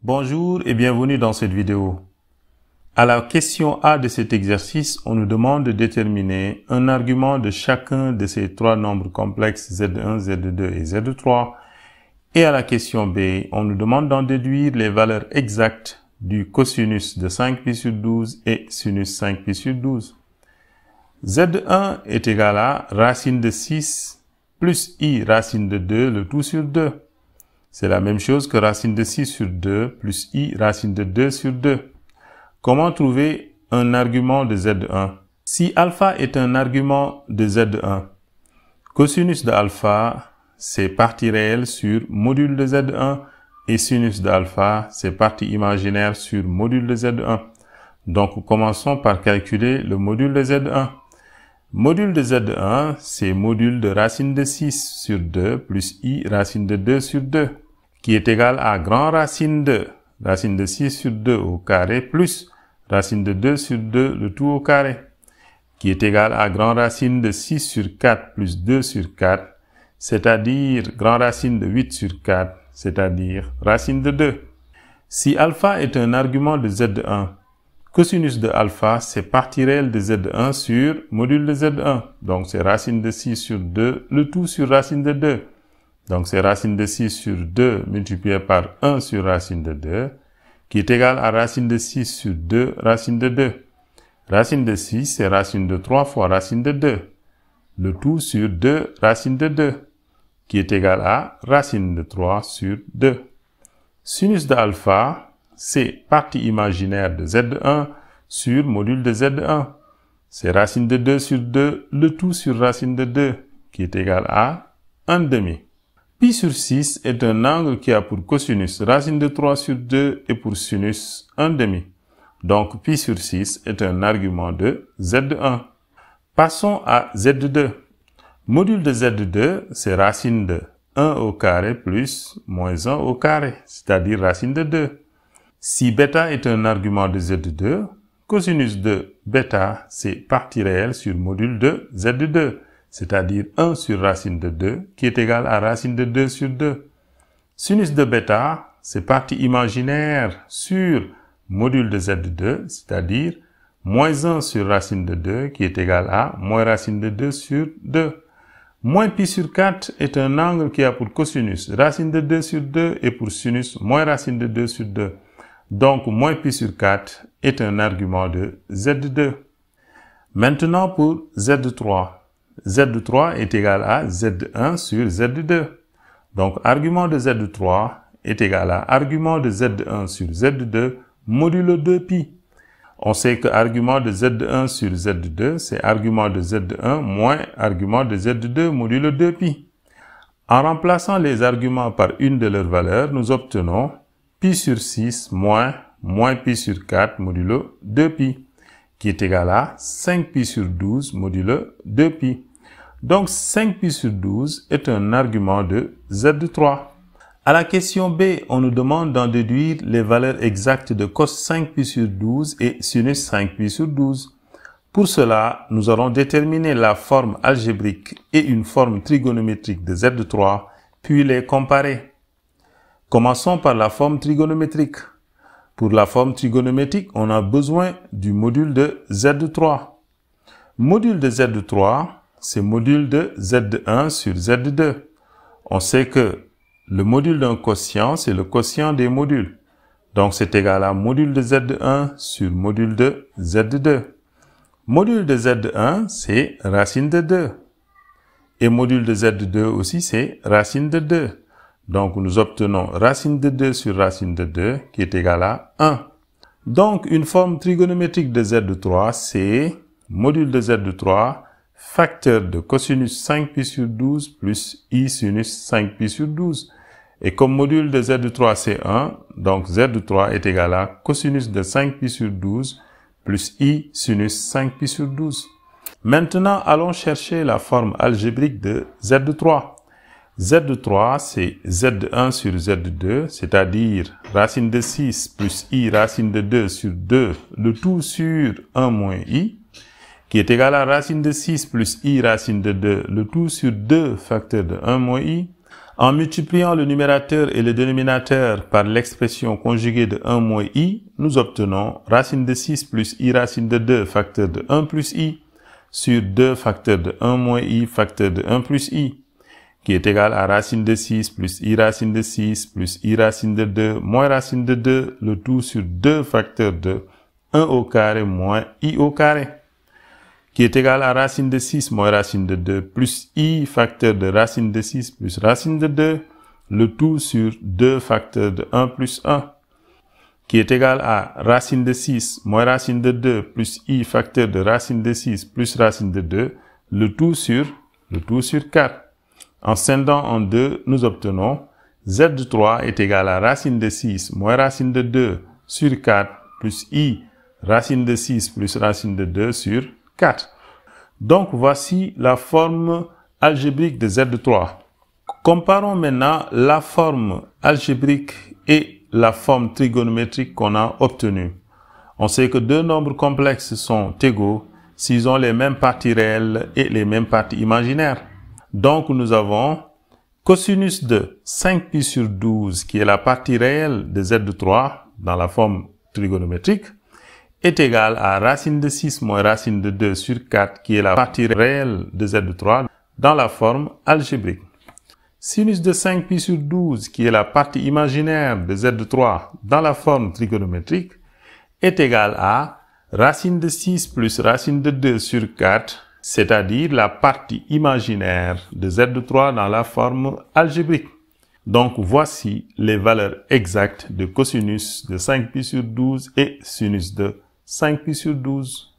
Bonjour et bienvenue dans cette vidéo. À la question A de cet exercice, on nous demande de déterminer un argument de chacun de ces trois nombres complexes Z1, Z2 et Z3. Et à la question B, on nous demande d'en déduire les valeurs exactes du cosinus de 5π sur 12 et sinus 5π sur 12. Z1 est égal à racine de 6 plus i racine de 2, le tout sur 2. C'est la même chose que racine de 6 sur 2 plus i racine de 2 sur 2. Comment trouver un argument de Z1? Si alpha est un argument de Z1, cosinus de alpha, c'est partie réelle sur module de Z1 et sinus de alpha, c'est partie imaginaire sur module de Z1. Donc, commençons par calculer le module de Z1. Module de Z1, c'est module de racine de 6 sur 2 plus i racine de 2 sur 2, qui est égal à grand racine de 6 sur 2 au carré plus racine de 2 sur 2 le tout au carré, qui est égal à grand racine de 6 sur 4 plus 2 sur 4, c'est-à-dire grand racine de 8 sur 4, c'est-à-dire racine de 2. Si alpha est un argument de Z1, cosinus de alpha, c'est partie réelle de Z1 sur module de Z1. Donc, c'est racine de 6 sur 2, le tout sur racine de 2. Donc, c'est racine de 6 sur 2 multiplié par 1 sur racine de 2, qui est égal à racine de 6 sur 2 racine de 2. Racine de 6, c'est racine de 3 fois racine de 2. Le tout sur 2 racine de 2, qui est égal à racine de 3 sur 2. Sinus de alpha, c'est partie imaginaire de Z1 sur module de Z1. C'est racine de 2 sur 2, le tout sur racine de 2, qui est égal à 1 demi. Pi sur 6 est un angle qui a pour cosinus racine de 3 sur 2 et pour sinus 1 demi. Donc, pi sur 6 est un argument de Z1. Passons à Z2. Module de Z2, c'est racine de 1 au carré plus moins 1 au carré, c'est-à-dire racine de 2. Si bêta est un argument de Z2, cosinus de bêta, c'est partie réelle sur module de Z2, c'est-à-dire 1 sur racine de 2, qui est égal à racine de 2 sur 2. Sinus de bêta, c'est partie imaginaire sur module de Z2, c'est-à-dire moins 1 sur racine de 2, qui est égal à moins racine de 2 sur 2. Moins pi sur 4 est un angle qui a pour cosinus racine de 2 sur 2 et pour sinus moins racine de 2 sur 2. Donc, moins pi sur 4 est un argument de Z2. Maintenant, pour Z3. Z3 est égal à Z1 sur Z2. Donc, argument de Z3 est égal à argument de Z1 sur Z2 modulo 2pi. On sait que argument de Z1 sur Z2, c'est argument de Z1 moins argument de Z2 modulo 2pi. En remplaçant les arguments par une de leurs valeurs, nous obtenons pi sur 6 moins pi sur 4 modulo 2pi, qui est égal à 5pi sur 12 modulo 2pi. Donc, 5pi sur 12 est un argument de Z3. À la question B, on nous demande d'en déduire les valeurs exactes de cos 5pi sur 12 et sinus 5pi sur 12. Pour cela, nous allons déterminer la forme algébrique et une forme trigonométrique de Z3, puis les comparer. Commençons par la forme trigonométrique. Pour la forme trigonométrique, on a besoin du module de Z3. Module de Z3, c'est module de Z1 sur Z2. On sait que le module d'un quotient, c'est le quotient des modules. Donc, c'est égal à module de Z1 sur module de Z2. Module de Z1, c'est racine de 2. Et module de Z2 aussi, c'est racine de 2. Donc, nous obtenons racine de 2 sur racine de 2, qui est égal à 1. Donc, une forme trigonométrique de Z3, c'est module de Z3, facteur de cosinus 5pi sur 12 plus i sinus 5pi sur 12. Et comme module de Z3 c'est 1, donc Z3 est égal à cosinus de 5pi sur 12 plus i sinus 5pi sur 12. Maintenant, allons chercher la forme algébrique de Z3. Z3, c'est Z1 sur Z2, c'est-à-dire racine de 6 plus i racine de 2 sur 2, le tout sur 1 moins i, qui est égal à racine de 6 plus i racine de 2, le tout sur 2 facteur de 1 moins i. En multipliant le numérateur et le dénominateur par l'expression conjuguée de 1 moins i, nous obtenons racine de 6 plus i racine de 2 facteur de 1 plus i sur 2 facteur de 1 moins i facteur de 1 plus i, qui est égal à racine de 6 plus i racine de 6 plus i racine de 2 moins racine de 2, le tout sur 2 facteur de 1 au carré moins i au carré, qui est égal à racine de 6 moins racine de 2 plus i facteur de racine de 6 plus racine de 2, le tout sur 2 facteur de 1 plus 1, qui est égal à racine de 6 moins racine de 2 plus i facteur de racine de 6 plus racine de 2, le tout sur 4. En scindant en 2, nous obtenons z de 3 est égal à racine de 6 moins racine de 2 sur 4 plus i racine de 6 plus racine de 2 sur 4. Donc, voici la forme algébrique de z de 3. Comparons maintenant la forme algébrique et la forme trigonométrique qu'on a obtenue. On sait que deux nombres complexes sont égaux s'ils ont les mêmes parties réelles et les mêmes parties imaginaires. Donc, nous avons cosinus de 5π sur 12, qui est la partie réelle de z de 3 dans la forme trigonométrique, est égal à racine de 6 moins racine de 2 sur 4, qui est la partie réelle de z de 3 dans la forme algébrique. Sinus de 5π sur 12, qui est la partie imaginaire de z de 3 dans la forme trigonométrique, est égal à racine de 6 plus racine de 2 sur 4, c'est-à-dire la partie imaginaire de z de 3 dans la forme algébrique. Donc, voici les valeurs exactes de cosinus de 5π sur 12 et sinus de 5π sur 12.